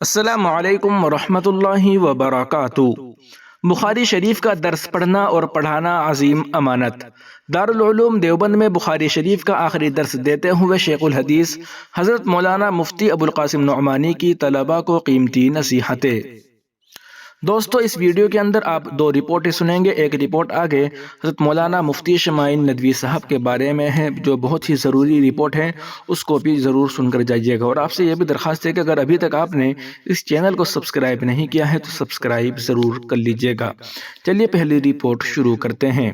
السلام علیکم ورحمۃ اللہ وبرکاتہ۔ بخاری شریف کا درس پڑھنا اور پڑھانا عظیم امانت۔ دارالعلوم دیوبند میں بخاری شریف کا آخری درس دیتے ہوئے شیخ الحدیث حضرت مولانا مفتی ابوالقاسم نعمانی کی طلباء کو قیمتی نصیحتیں۔ دوستو، اس ویڈیو کے اندر آپ دو رپورٹیں سنیں گے۔ ایک رپورٹ آگے حضرت مولانا مفتی شمائل ندوی صاحب کے بارے میں ہے، جو بہت ہی ضروری رپورٹ ہے، اس کو بھی ضرور سن کر جائیے گا۔ اور آپ سے یہ بھی درخواست ہے کہ اگر ابھی تک آپ نے اس چینل کو سبسکرائب نہیں کیا ہے تو سبسکرائب ضرور کر لیجیے گا۔ چلیے پہلی رپورٹ شروع کرتے ہیں۔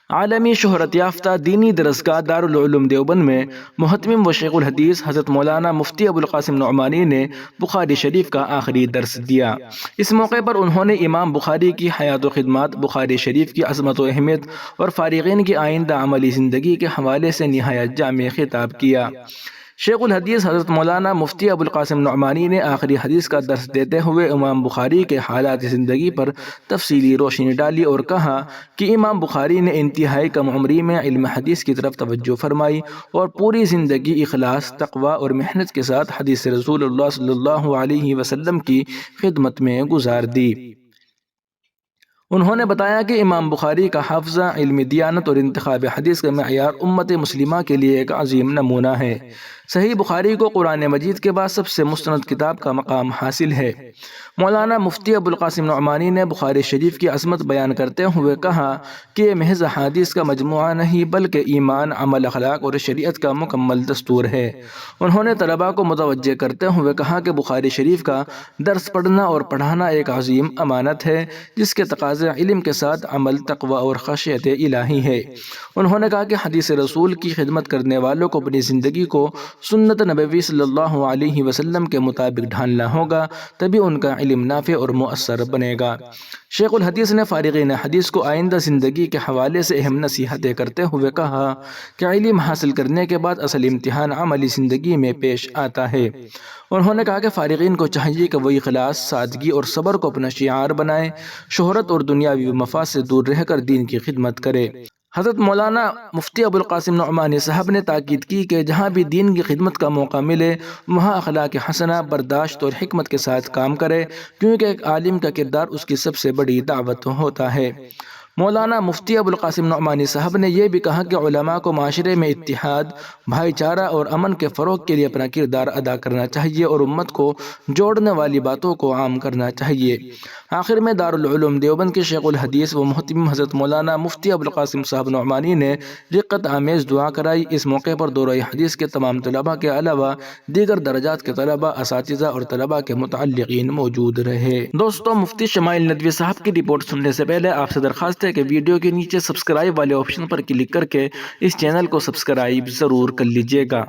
عالمی شہرت یافتہ دینی درسگاہ دارالعلوم دیوبند میں محتمم و شیخ الحدیث حضرت مولانا مفتی ابوالقاسم نعمانی نے بخاری شریف کا آخری درس دیا۔ اس موقع پر انہوں نے امام بخاری کی حیات و خدمات، بخاری شریف کی عظمت و اہمیت اور فارغین کی آئندہ عملی زندگی کے حوالے سے نہایت جامع خطاب کیا۔ شیخ الحدیث حضرت مولانا مفتی ابوالقاسم نعمانی نے آخری حدیث کا درس دیتے ہوئے امام بخاری کے حالات زندگی پر تفصیلی روشنی ڈالی اور کہا کہ امام بخاری نے انتہائی کم عمری میں علم حدیث کی طرف توجہ فرمائی اور پوری زندگی اخلاص، تقوی اور محنت کے ساتھ حدیث رسول اللہ صلی اللہ علیہ وسلم کی خدمت میں گزار دی۔ انہوں نے بتایا کہ امام بخاری کا حافظہ، علم دیانت اور انتخاب حدیث کا معیار امت مسلمہ کے لیے ایک عظیم نمونہ ہے۔ صحیح بخاری کو قرآن مجید کے بعد سب سے مستند کتاب کا مقام حاصل ہے۔ مولانا مفتی ابوالقاسم نعمانی نے بخاری شریف کی عظمت بیان کرتے ہوئے کہا کہ یہ محض احادیث کا مجموعہ نہیں بلکہ ایمان، عمل، اخلاق اور شریعت کا مکمل دستور ہے۔ انہوں نے طلباء کو متوجہ کرتے ہوئے کہا کہ بخاری شریف کا درس پڑھنا اور پڑھانا ایک عظیم امانت ہے جس کے تقاضے علم کے ساتھ عمل، تقوی اور خشیت الہی ہے۔ انہوں نے کہا کہ حدیث رسول کی خدمت کرنے والوں کو اپنی زندگی کو سنت نبوی صلی اللہ علیہ وسلم کے مطابق ڈھالنا ہوگا، تبھی ان کا علم نافع اور مؤثر بنے گا۔ شیخ الحدیث نے فارغین حدیث کو آئندہ زندگی کے حوالے سے اہم نصیحتیں کرتے ہوئے کہا کہ علم حاصل کرنے کے بعد اصل امتحان عملی زندگی میں پیش آتا ہے۔ انہوں نے کہا کہ فارغین کو چاہیے کہ وہ اخلاص، سادگی اور صبر کو اپنا شعار بنائیں، شہرت اور دنیاوی مفاد سے دور رہ کر دین کی خدمت کرے۔ حضرت مولانا مفتی ابوالقاسم نعمانی صاحب نے تاکید کی کہ جہاں بھی دین کی خدمت کا موقع ملے وہاں اخلاق حسنہ، برداشت اور حکمت کے ساتھ کام کرے، کیونکہ ایک عالم کا کردار اس کی سب سے بڑی دعوت ہوتا ہے۔ مولانا مفتی ابوالقاسم نعمانی صاحب نے یہ بھی کہا کہ علماء کو معاشرے میں اتحاد، بھائی چارہ اور امن کے فروغ کے لیے اپنا کردار ادا کرنا چاہیے اور امت کو جوڑنے والی باتوں کو عام کرنا چاہیے۔ آخر میں دارالعلوم دیوبند کے شیخ الحدیث و محتمم حضرت مولانا مفتی ابوالقاسم صاحب نعمانی نے رقت آمیز دعا کرائی۔ اس موقع پر دورہ حدیث کے تمام طلباء کے علاوہ دیگر درجات کے طلباء، اساتذہ اور طلباء کے متعلقین موجود رہے۔ دوستو، مفتی شمائل ندوی صاحب کی رپورٹ سننے سے پہلے آپ سے درخواست ہے کہ ویڈیو کے نیچے سبسکرائب والے آپشن پر کلک کر کے اس چینل کو سبسکرائب ضرور کر لیجیے گا۔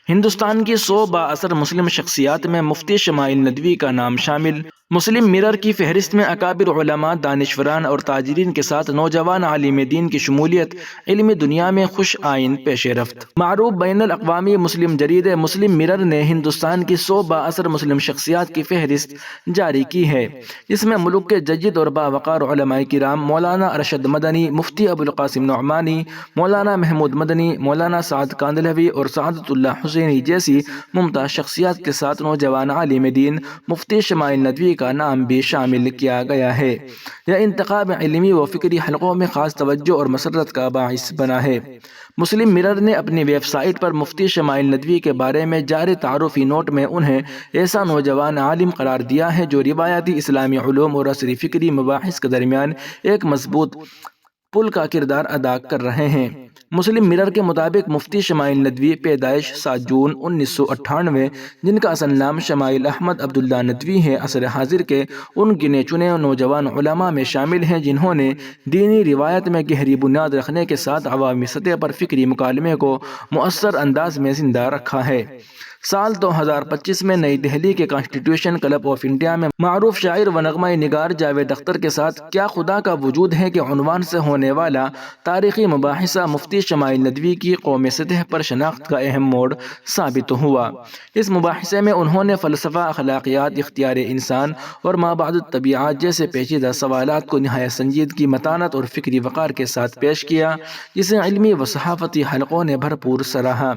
ہندوستان کی 100 بااثر مسلم شخصیات میں مفتی شمائل ندوی کا نام شامل۔ مسلم مرر کی فہرست میں اکابر علماء، دانشوران اور تاجرین کے ساتھ نوجوان عالم دین کی شمولیت علمی دنیا میں خوش آئند پیش رفت۔ معروف بین الاقوامی مسلم جریدے مسلم مرر نے ہندوستان کی 100 بااثر مسلم شخصیات کی فہرست جاری کی ہے، جس میں ملک کے جید اور باوقار علماء کرام مولانا ارشد مدنی، مفتی ابوالقاسم نعمانی، مولانا محمود مدنی، مولانا سعد کاندھلوی اور سعادت اللہ حسینی جیسی ممتاز شخصیات کے ساتھ نوجوان عالم دین مفتی شمائل ندوی کا نام بھی شامل کیا گیا ہے۔ یہ انتخاب علمی و فکری حلقوں میں خاص توجہ اور مسرت کا باعث بنا ہے۔ مسلم مرر نے اپنی ویب سائٹ پر مفتی شمائل ندوی کے بارے میں جاری تعارفی نوٹ میں انہیں ایسا نوجوان عالم قرار دیا ہے جو روایتی اسلامی علوم اور عصری فکری مباحث کے درمیان ایک مضبوط پل کا کردار ادا کر رہے ہیں۔ مسلم مرر کے مطابق مفتی شمائل ندوی پیدائش 7 جون 1998، جن کا اصل نام شمائل احمد عبداللہ ندوی ہے، عصر حاضر کے ان گنے چنے نوجوان علماء میں شامل ہیں جنہوں نے دینی روایت میں گہری بنیاد رکھنے کے ساتھ عوامی سطح پر فکری مکالمے کو مؤثر انداز میں زندہ رکھا ہے۔ سال 2025 میں نئی دہلی کے کانسٹیٹیوشن کلب آف انڈیا میں معروف شاعر و نغمہ نگار جاوید اختر کے ساتھ کیا خدا کا وجود ہے کے عنوان سے ہونے والا تاریخی مباحثہ مفتی شمائل ندوی کی قومی سطح پر شناخت کا اہم موڑ ثابت ہوا۔ اس مباحثے میں انہوں نے فلسفہ، اخلاقیات، اختیار انسان اور ما بعد الطبیعات جیسے پیچیدہ سوالات کو نہایت سنجیدگی، متانت اور فکری وقار کے ساتھ پیش کیا، جسے علمی و صحافتی حلقوں نے بھرپور سراہا۔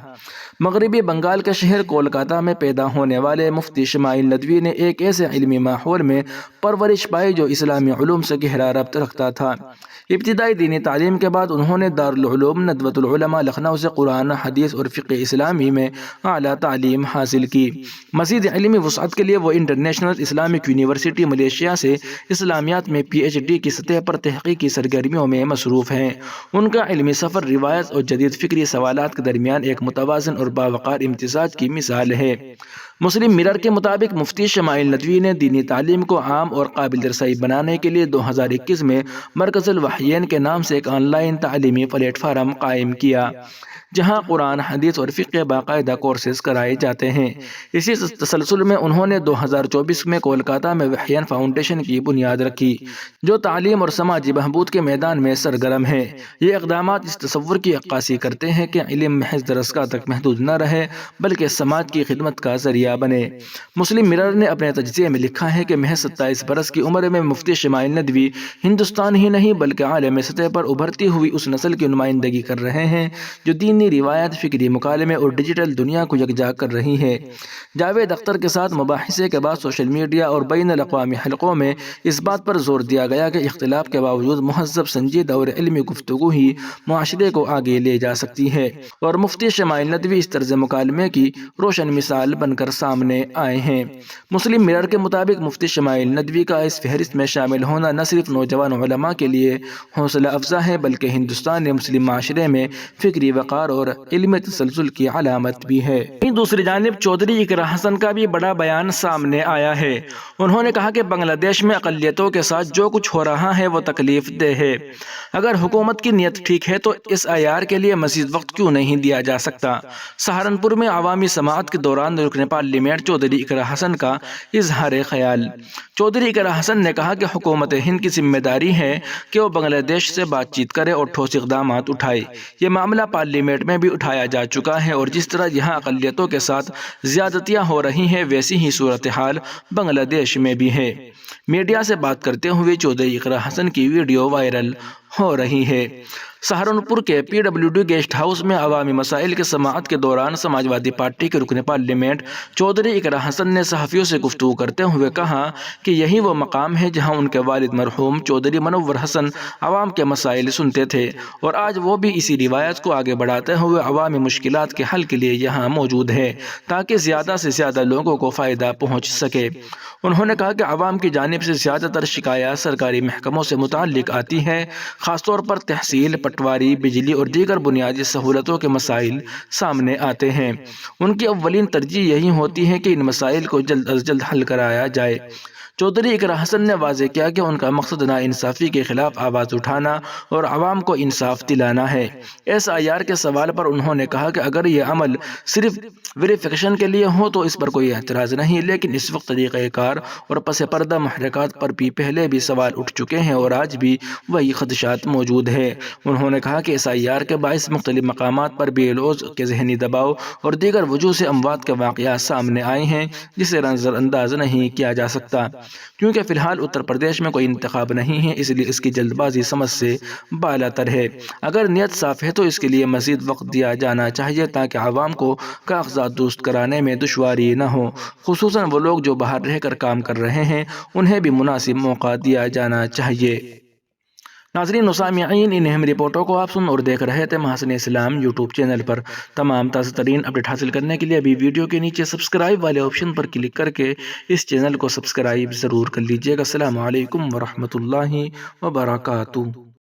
مغربی بنگال کے شہر کولکاتہ میں پیدا ہونے والے مفتی شمائل ندوی نے ایک ایسے علمی ماحول میں پرورش پائی جو اسلامی علوم سے گہرا ربط رکھتا تھا۔ ابتدائی دینی تعلیم کے بعد انہوں نے دارالعلوم ندوۃ العلماء لکھنؤ سے قرآن، حدیث اور فقہ اسلامی میں اعلیٰ تعلیم حاصل کی۔ مزید علمی وسعت کے لیے وہ انٹرنیشنل اسلامک یونیورسٹی ملیشیا سے اسلامیات میں پی ایچ ڈی کی سطح پر تحقیقی سرگرمیوں میں مصروف ہیں۔ ان کا علمی سفر روایت اور جدید فکری سوالات کے درمیان ایک متوازن اور باوقار امتزاج کی مثال ہے۔ مسلم مرر کے مطابق مفتی شمائل ندوی نے دینی تعلیم کو عام اور قابل رسائی بنانے کے لیے 2021 میں مرکز الوحیین کے نام سے ایک آن لائن تعلیمی پلیٹ فارم قائم کیا، جہاں قرآن، حدیث اور فقہ باقاعدہ کورسز کرائے جاتے ہیں۔ اسی تسلسل میں انہوں نے 2024 میں کولکاتہ میں وحیین فاؤنڈیشن کی بنیاد رکھی، جو تعلیم اور سماجی بہبود کے میدان میں سرگرم ہے۔ یہ اقدامات اس تصور کی عکاسی کرتے ہیں کہ علم محض درسگاہ تک محدود نہ رہے بلکہ سماج کی خدمت کا ذریعہ بنے۔ مسلم مرر نے اپنے تجزیے میں لکھا ہے کہ محض 27 برس کی عمر میں مفتی شمائل ندوی ہندوستان ہی نہیں بلکہ عالمی سطح پر ابھرتی ہوئی اس نسل کی نمائندگی کر رہے ہیں جو دینی روایت، فکری مکالمے اور ڈیجیٹل دنیا کو یکجا کر رہی ہے۔ جاوید اختر کے ساتھ مباحثے کے بعد سوشل میڈیا اور بین الاقوامی حلقوں میں اس بات پر زور دیا گیا کہ اختلاف کے باوجود مہذب، سنجیدہ اور علمی گفتگو ہی معاشرے کو آگے لے جا سکتی ہے، اور مفتی شمائل ندوی اس طرز مکالمے کی روشن مثال بن کر سامنے آئے ہیں۔ مسلم مرر کے مطابق مفتی شمائل ندوی کا اس فہرست میں شامل ہونا نہ صرف نوجوان علماء کے لیے حوصلہ افزا ہے بلکہ ہندوستان نے مسلم معاشرے میں فکری وقار اور علمی تسلسل کی علامت بھی ہے۔ دوسری جانب چودھری اقرا حسن کا بھی بڑا بیان سامنے آیا ہے۔ انہوں نے کہا کہ بنگلہ دیش میں اقلیتوں کے ساتھ جو کچھ ہو رہا ہے وہ تکلیف دہ ہے۔ اگر حکومت کی نیت ٹھیک ہے تو اس IR کے لیے مزید وقت کیوں نہیں دیا جا سکتا؟ سہارنپور میں عوامی سماعت کے دوران رکن پارلیمنٹ چودھری اقرا حسن کا اظہار خیال۔ چودھری اقرا حسن نے کہا کہ حکومت ہند کی ذمہ داری ہے کہ وہ بنگلہ دیش سے بات چیت کرے اور ٹھوس اقدامات اٹھائے۔ یہ معاملہ پارلیمنٹ میں بھی اٹھایا جا چکا ہے، اور جس طرح یہاں اقلیتوں کے ساتھ زیادتیاں ہو رہی ہیں ویسی ہی صورتحال بنگلہ دیش میں بھی ہے۔ میڈیا سے بات کرتے ہوئے چودھری اقرا حسن کی ویڈیو وائرل ہو رہی ہے۔ سہارنپور کے PWD گیسٹ ہاؤس میں عوامی مسائل کے سماعت کے دوران سماجوادی پارٹی کے رکن پارلیمنٹ چودھری اقرا حسن نے صحافیوں سے گفتگو کرتے ہوئے کہا کہ یہی وہ مقام ہے جہاں ان کے والد مرحوم چودھری منور حسن عوام کے مسائل سنتے تھے، اور آج وہ بھی اسی روایت کو آگے بڑھاتے ہوئے عوامی مشکلات کے حل کے لیے یہاں موجود ہے تاکہ زیادہ سے زیادہ لوگوں کو فائدہ پہنچ سکے۔ انہوں نے کہا کہ عوام کی جانب سے زیادہ تر شکایات سرکاری محکموں سے متعلق آتی ہے، خاص طور پر تحصیل، پٹواری، بجلی اور دیگر بنیادی سہولتوں کے مسائل سامنے آتے ہیں۔ ان کی اولین ترجیح یہی ہوتی ہے کہ ان مسائل کو جلد از جلد حل کرایا جائے۔ چودھری اقرا حسن نے واضح کیا کہ ان کا مقصد ناانصافی کے خلاف آواز اٹھانا اور عوام کو انصاف دلانا ہے۔ SIR کے سوال پر انہوں نے کہا کہ اگر یہ عمل صرف ویریفیکیشن کے لیے ہو تو اس پر کوئی اعتراض نہیں، لیکن اس وقت طریقہ کار اور پس پردہ محرکات پر بھی پہلے بھی سوال اٹھ چکے ہیں اور آج بھی وہی خدشات موجود ہے۔ انہوں نے کہا کہ SIR کے باعث مختلف مقامات پر بے لوث کے ذہنی دباؤ اور دیگر وجوہ سے اموات کے واقعات سامنے آئے ہیں جسے نظر انداز نہیں کیا جا سکتا۔ کیونکہ فی الحال اتر پردیش میں کوئی انتخاب نہیں ہے، اس لیے اس کی جلد بازی سمجھ سے بالاتر ہے۔ اگر نیت صاف ہے تو اس کے لیے مزید وقت دیا جانا چاہیے تاکہ عوام کو کاغذات درست کرانے میں دشواری نہ ہو، خصوصاً وہ لوگ جو باہر رہ کر کام کر رہے ہیں، انہیں بھی مناسب موقع دیا جانا چاہیے۔ ناظرین و سامعین، ان اہم رپورٹوں کو آپ سن اور دیکھ رہے تھے محسن اسلام یوٹیوب چینل پر۔ تمام تازہ ترین اپڈیٹ حاصل کرنے کے لیے ابھی ویڈیو کے نیچے سبسکرائب والے آپشن پر کلک کر کے اس چینل کو سبسکرائب ضرور کر لیجیے گا۔ السلام علیکم ورحمۃ اللہ وبرکاتہ۔